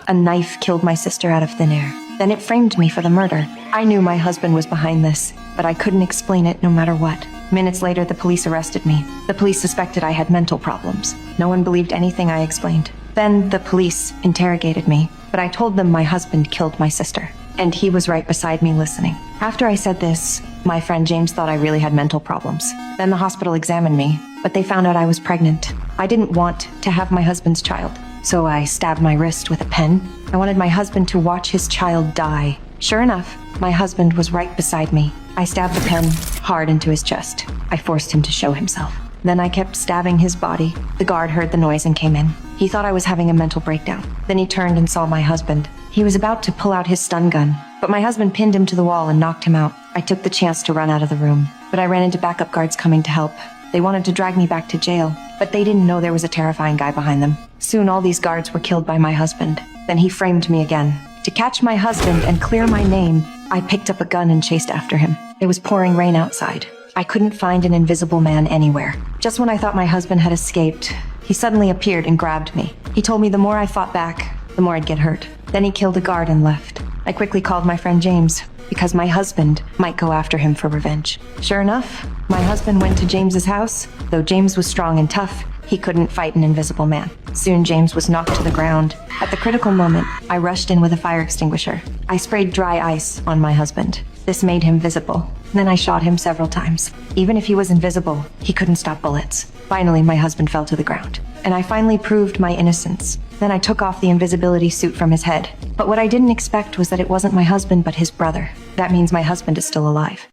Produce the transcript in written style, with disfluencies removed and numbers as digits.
A knife killed my sister out of thin air. Then it framed me for the murder. I knew my husband was behind this, but I couldn't explain it no matter what. Minutes later, the police arrested me. The police suspected I had mental problems. No one believed anything I explained. Then the police interrogated me, but I told them my husband killed my sister, and he was right beside me listening. After I said this, my friend James thought I really had mental problems. Then the hospital examined me, but they found out I was pregnant. I didn't want to have my husband's child, so I stabbed my wrist with a pen. I wanted my husband to watch his child die. Sure enough, my husband was right beside me. I stabbed the pen hard into his chest. I forced him to show himself. Then I kept stabbing his body. The guard heard the noise and came in. He thought I was having a mental breakdown. Then he turned and saw my husband. He was about to pull out his stun gun, but my husband pinned him to the wall and knocked him out. I took the chance to run out of the room, but I ran into backup guards coming to help. They wanted to drag me back to jail, but they didn't know there was a terrifying guy behind them. Soon all these guards were killed by my husband. Then he framed me again. To catch my husband and clear my name, I picked up a gun and chased after him. It was pouring rain outside. I couldn't find an invisible man anywhere. Just when I thought my husband had escaped, he suddenly appeared and grabbed me. He told me the more I fought back, the more I'd get hurt. Then he killed a guard and left. I quickly called my friend James, because my husband might go after him for revenge. Sure enough, my husband went to James's house. Though James was strong and tough, he couldn't fight an invisible man. Soon James was knocked to the ground. At the critical moment, I rushed in with a fire extinguisher. I sprayed dry ice on my husband. This made him visible. Then I shot him several times. Even if he was invisible, he couldn't stop bullets. Finally, my husband fell to the ground, and I finally proved my innocence. Then I took off the invisibility suit from his head. But what I didn't expect was that it wasn't my husband but his brother. That means my husband is still alive.